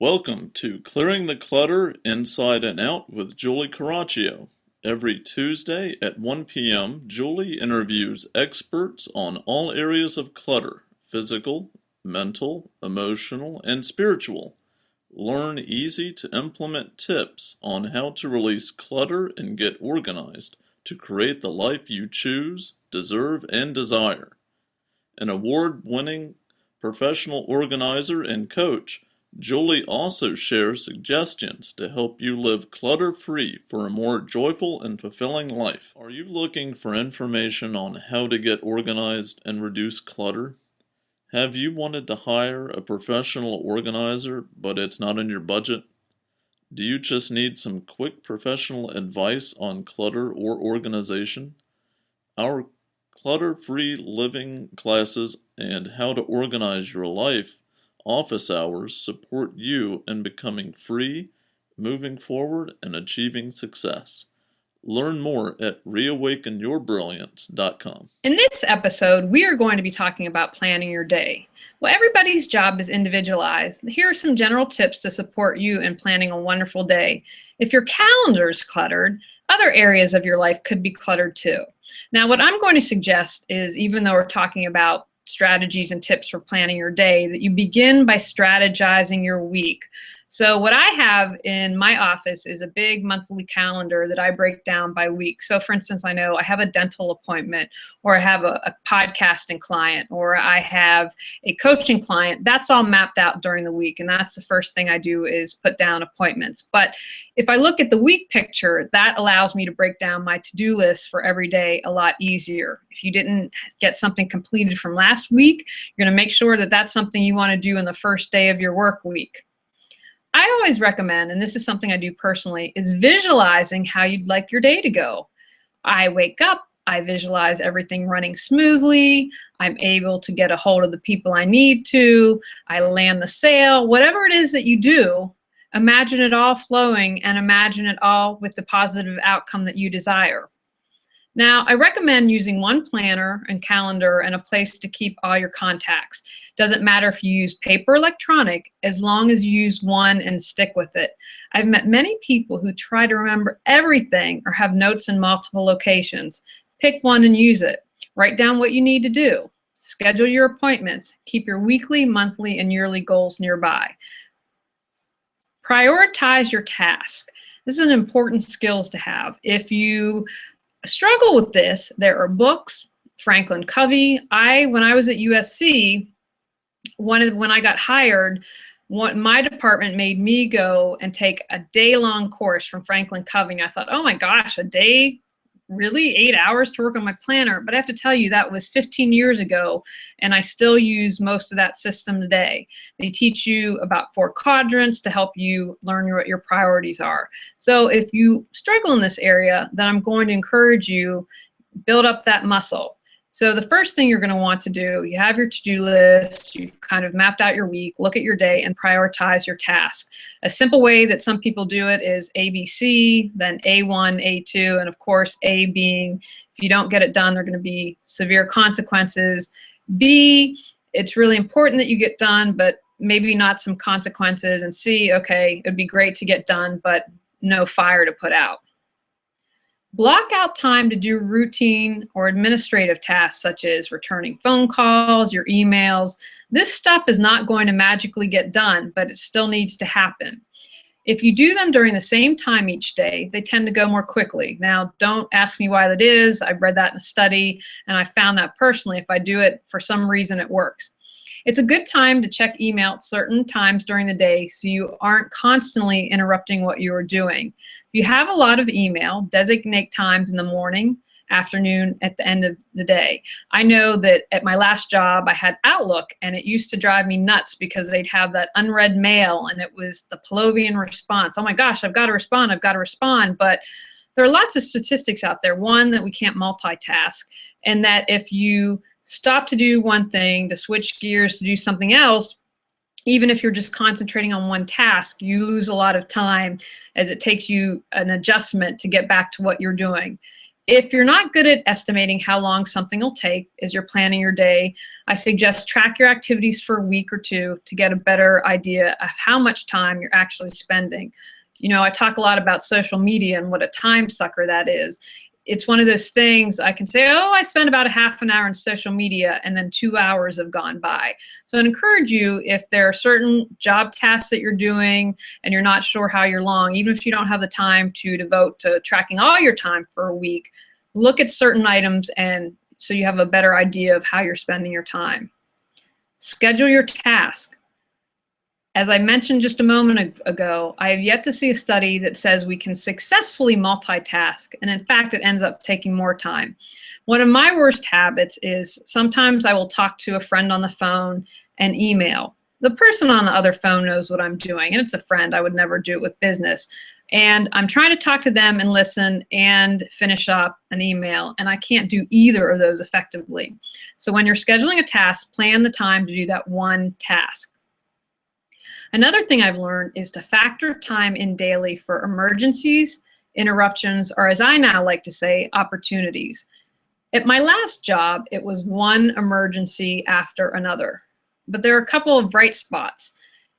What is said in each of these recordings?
Welcome to Clearing the Clutter Inside and Out with Julie Coraccio. Every Tuesday at 1 p.m., Julie interviews experts on all areas of clutter: physical, mental, emotional, and spiritual. Learn easy to implement tips on how to release clutter and get organized to create the life you choose, deserve, and desire. An award-winning professional organizer and coach, Julie also shares suggestions to help you live clutter-free for a more joyful and fulfilling life. Are you looking for information on how to get organized and reduce clutter? Have you wanted to hire a professional organizer, but it's not in your budget? Do you just need some quick professional advice on clutter or organization? Our clutter-free living classes and how to organize your life office hours support you in becoming free, moving forward, and achieving success. Learn more at reawakenyourbrilliance.com. In this episode, we are going to be talking about planning your day. Well, everybody's job is individualized. Here are some general tips to support you in planning a wonderful day. If your calendar is cluttered, other areas of your life could be cluttered too. Now, what I'm going to suggest is, even though we're talking about strategies and tips for planning your day, that you begin by strategizing your week. So what I have in my office is a big monthly calendar that I break down by week. So for instance, I know I have a dental appointment, or I have a podcasting client, or I have a coaching client. That's all mapped out during the week. And that's the first thing I do, is put down appointments. But if I look at the week picture, that allows me to break down my to-do list for every day a lot easier. If you didn't get something completed from last week, you're going to make sure that that's something you want to do in the first day of your work week. I always recommend, and this is something I do personally, is visualizing how you'd like your day to go. I wake up, I visualize everything running smoothly, I'm able to get a hold of the people I need to, I land the sale. Whatever it is that you do, imagine it all flowing and imagine it all with the positive outcome that you desire. Now, I recommend using one planner and calendar and a place to keep all your contacts. Doesn't matter if you use paper or electronic, as long as you use one and stick with it. I've met many people who try to remember everything or have notes in multiple locations. Pick one and use it. Write down what you need to do. Schedule your appointments. Keep your weekly, monthly, and yearly goals nearby. Prioritize your task. This is an important skills to have. If you struggle with this, there are books. Franklin Covey. When I was at USC, when I got hired, my department made me go and take a day-long course from Franklin Covey. And I thought, oh my gosh, a day? Really? 8 hours to work on my planner? But I have to tell you, that was 15 years ago, and I still use most of that system today. They teach you about 4 quadrants to help you learn what your priorities are. So if you struggle in this area, then I'm going to encourage you, build up that muscle. So the first thing you're going to want to do, you have your to-do list, you've kind of mapped out your week, look at your day, and prioritize your task. A simple way that some people do it is ABC, then A1, A2, and of course A being, if you don't get it done, there are going to be severe consequences. B, it's really important that you get done, but maybe not some consequences. And C, okay, it'd be great to get done, but no fire to put out. Block out time to do routine or administrative tasks, such as returning phone calls, your emails. This stuff is not going to magically get done, but it still needs to happen. If you do them during the same time each day, they tend to go more quickly. Now, don't ask me why that is. I've read that in a study, and I found that personally, if I do it for some reason, it works. It's a good time to check email at certain times during the day so you aren't constantly interrupting what you are doing. If you have a lot of email, designate times in the morning, afternoon, at the end of the day. I know that at my last job, I had Outlook, and it used to drive me nuts because they'd have that unread mail, and it was the Pavlovian response. Oh my gosh, I've got to respond. But there are lots of statistics out there. One, that we can't multitask, and that if you stop to do one thing, to switch gears to do something else, even if you're just concentrating on one task, you lose a lot of time as it takes you an adjustment to get back to what you're doing. If you're not good at estimating how long something will take as you're planning your day, I suggest track your activities for a week or two to get a better idea of how much time you're actually spending. You know, I talk a lot about social media and what a time sucker that is. It's one of those things I can say, oh, I spent about a half an hour on social media, and then 2 hours have gone by. So I'd encourage you, if there are certain job tasks that you're doing and you're not sure how you're long, even if you don't have the time to devote to tracking all your time for a week, look at certain items and so you have a better idea of how you're spending your time. Schedule your task. As I mentioned just a moment ago, I have yet to see a study that says we can successfully multitask, and in fact, it ends up taking more time. One of my worst habits is sometimes I will talk to a friend on the phone and email. The person on the other phone knows what I'm doing, and it's a friend. I would never do it with business. And I'm trying to talk to them and listen and finish up an email, and I can't do either of those effectively. So when you're scheduling a task, plan the time to do that one task. Another thing I've learned is to factor time in daily for emergencies, interruptions, or as I now like to say, opportunities. At my last job, it was one emergency after another, but there are a couple of bright spots.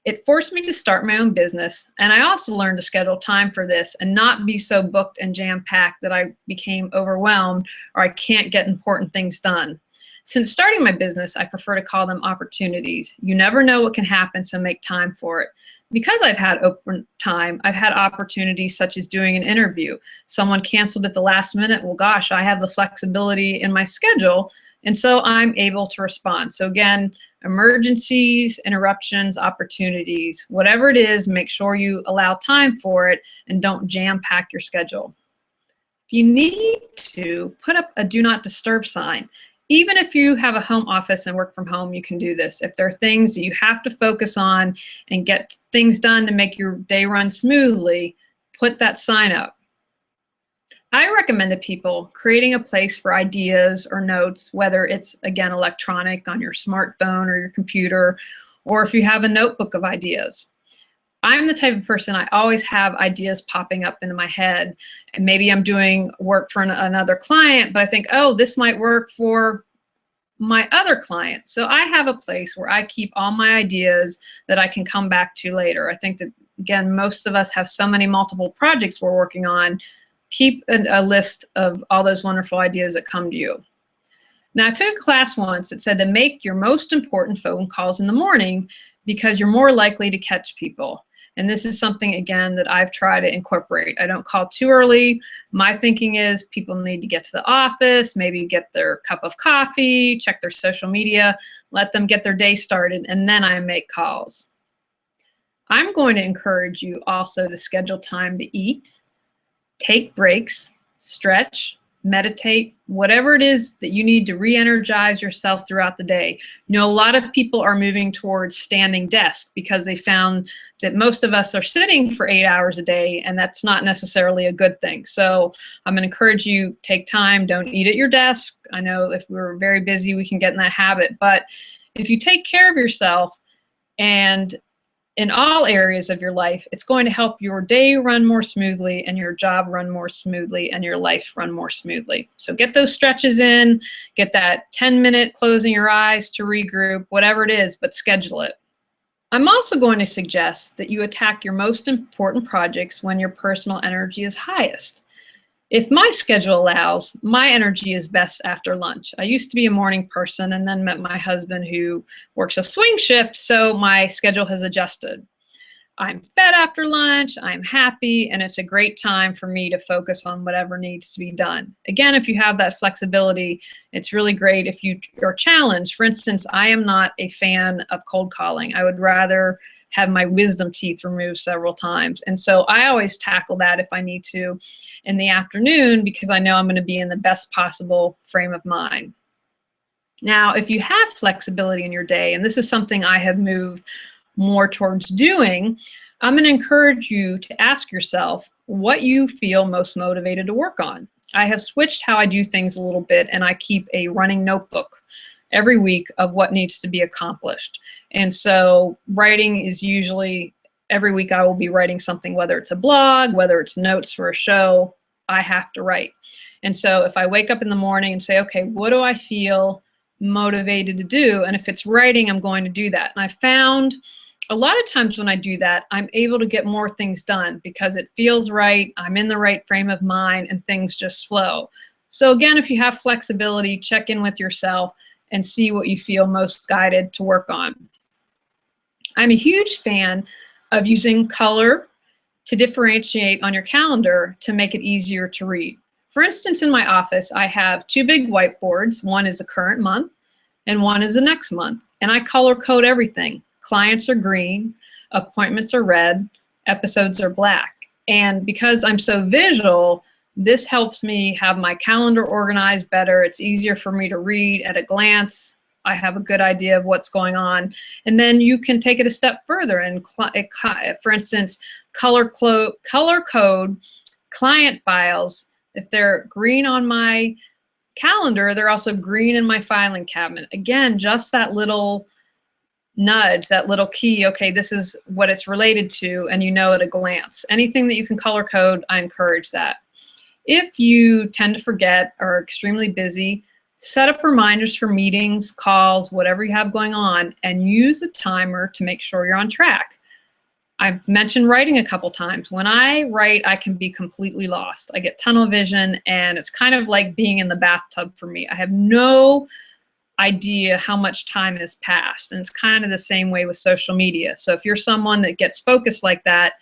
It forced me to start my own business, and I also learned to schedule time for this and not be so booked and jam-packed that I became overwhelmed or I can't get important things done. Since starting my business, I prefer to call them opportunities. You never know what can happen, so make time for it. Because I've had open time, I've had opportunities such as doing an interview. Someone canceled at the last minute. Well, gosh, I have the flexibility in my schedule, and so I'm able to respond. So again, emergencies, interruptions, opportunities, whatever it is, make sure you allow time for it and don't jam-pack your schedule. If you need to, put up a do not disturb sign. Even if you have a home office and work from home, you can do this. If there are things that you have to focus on and get things done to make your day run smoothly, put that sign up. I recommend to people creating a place for ideas or notes, whether it's, again, electronic on your smartphone or your computer, or if you have a notebook of ideas. I'm the type of person, I always have ideas popping up into my head, and maybe I'm doing work for another client, but I think, oh, this might work for my other client. So I have a place where I keep all my ideas that I can come back to later. I think that, again, most of us have so many multiple projects we're working on. Keep a list of all those wonderful ideas that come to you. Now, I took a class once that said to make your most important phone calls in the morning because you're more likely to catch people. And this is something, again, that I've tried to incorporate. I don't call too early. My thinking is people need to get to the office, maybe get their cup of coffee, check their social media, let them get their day started, and then I make calls. I'm going to encourage you also to schedule time to eat, take breaks, stretch, meditate, whatever it is that you need to re-energize yourself throughout the day. You know, a lot of people are moving towards standing desk because they found that most of us are sitting for 8 hours a day, and that's not necessarily a good thing. So I'm going to encourage you, take time, don't eat at your desk. I know if we're very busy, we can get in that habit, but if you take care of yourself and in all areas of your life, it's going to help your day run more smoothly and your job run more smoothly and your life run more smoothly. So get those stretches in, get that 10-minute closing your eyes to regroup, whatever it is, but schedule it. I'm also going to suggest that you attack your most important projects when your personal energy is highest. If my schedule allows, my energy is best after lunch. I used to be a morning person and then met my husband who works a swing shift, so my schedule has adjusted. I'm fed after lunch, I'm happy, and it's a great time for me to focus on whatever needs to be done. Again, if you have that flexibility, it's really great if you are challenged. For instance, I am not a fan of cold calling. I would rather have my wisdom teeth removed several times. And so I always tackle that if I need to in the afternoon because I know I'm going to be in the best possible frame of mind. Now, if you have flexibility in your day, and this is something I have moved more towards doing, I'm going to encourage you to ask yourself what you feel most motivated to work on. I have switched how I do things a little bit, and I keep a running notebook every week of what needs to be accomplished. And so writing is usually, every week I will be writing something, whether it's a blog, whether it's notes for a show, I have to write. And so if I wake up in the morning and say, okay, what do I feel motivated to do? And if it's writing, I'm going to do that. And I found a lot of times when I do that, I'm able to get more things done because it feels right. I'm in the right frame of mind and things just flow. So again, if you have flexibility, check in with yourself and see what you feel most guided to work on. I'm a huge fan of using color to differentiate on your calendar to make it easier to read. For instance, in my office, I have two big whiteboards. One is the current month and one is the next month. And I color code everything. Clients are green, appointments are red, episodes are black. And because I'm so visual, this helps me have my calendar organized better. It's easier for me to read at a glance. I have a good idea of what's going on. And then you can take it a step further. And for instance, color code client files. If they're green on my calendar, they're also green in my filing cabinet. Again, just that little nudge, that little key, okay, this is what it's related to, and you know at a glance. Anything that you can color code, I encourage that. If you tend to forget or are extremely busy, set up reminders for meetings, calls, whatever you have going on, and use the timer to make sure you're on track. I've mentioned writing a couple times. When I write, I can be completely lost. I get tunnel vision, and it's kind of like being in the bathtub for me. I have no idea how much time has passed, and it's kind of the same way with social media. So if you're someone that gets focused like that,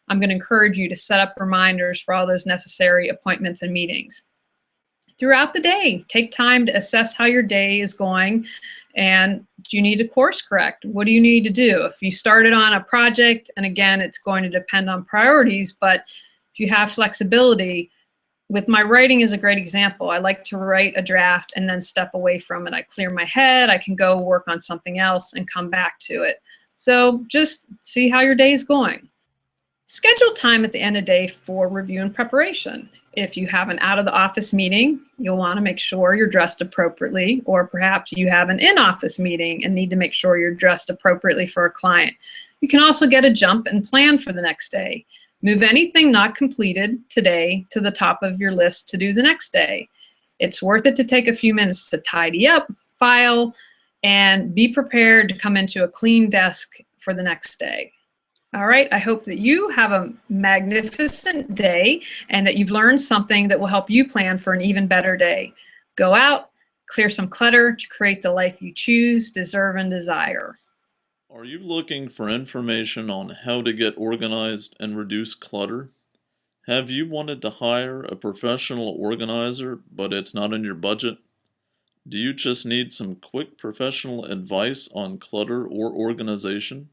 I'm going to encourage you to set up reminders for all those necessary appointments and meetings. Throughout the day, take time to assess how your day is going, and do you need to course correct? What do you need to do? If you started on a project, and again, it's going to depend on priorities, but if you have flexibility, with my writing is a great example. I like to write a draft and then step away from it. I clear my head, I can go work on something else and come back to it. So just see how your day is going. Schedule time at the end of the day for review and preparation. If you have an out of the office meeting, you'll want to make sure you're dressed appropriately, or perhaps you have an in-office meeting and need to make sure you're dressed appropriately for a client. You can also get a jump and plan for the next day. Move anything not completed today to the top of your list to do the next day. It's worth it to take a few minutes to tidy up, file, and be prepared to come into a clean desk for the next day. All right, I hope that you have a magnificent day and that you've learned something that will help you plan for an even better day. Go out, clear some clutter to create the life you choose, deserve, and desire. Are you looking for information on how to get organized and reduce clutter? Have you wanted to hire a professional organizer, but it's not in your budget? Do you just need some quick professional advice on clutter or organization?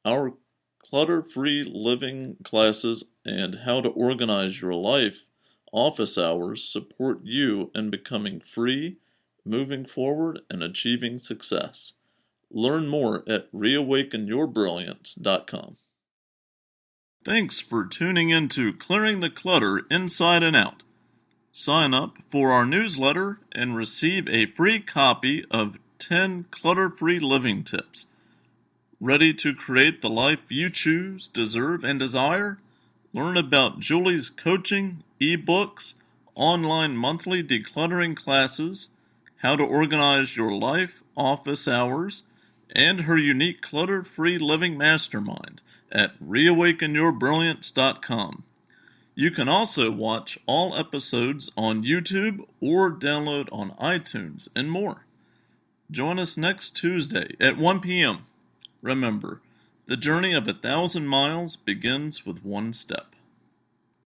Our clutter-free living classes and how to organize your life office hours support you in becoming free, moving forward, and achieving success. Learn more at reawakenyourbrilliance.com. Thanks for tuning in to Clearing the Clutter Inside and Out. Sign up for our newsletter and receive a free copy of 10 clutter-free living tips. Ready to create the life you choose, deserve, and desire? Learn about Julie's coaching, ebooks, online monthly decluttering classes, how to organize your life, office hours, and her unique clutter-free living mastermind at reawakenyourbrilliance.com. You can also watch all episodes on YouTube or download on iTunes and more. Join us next Tuesday at 1 p.m. Remember, the journey of 1,000 miles begins with one step.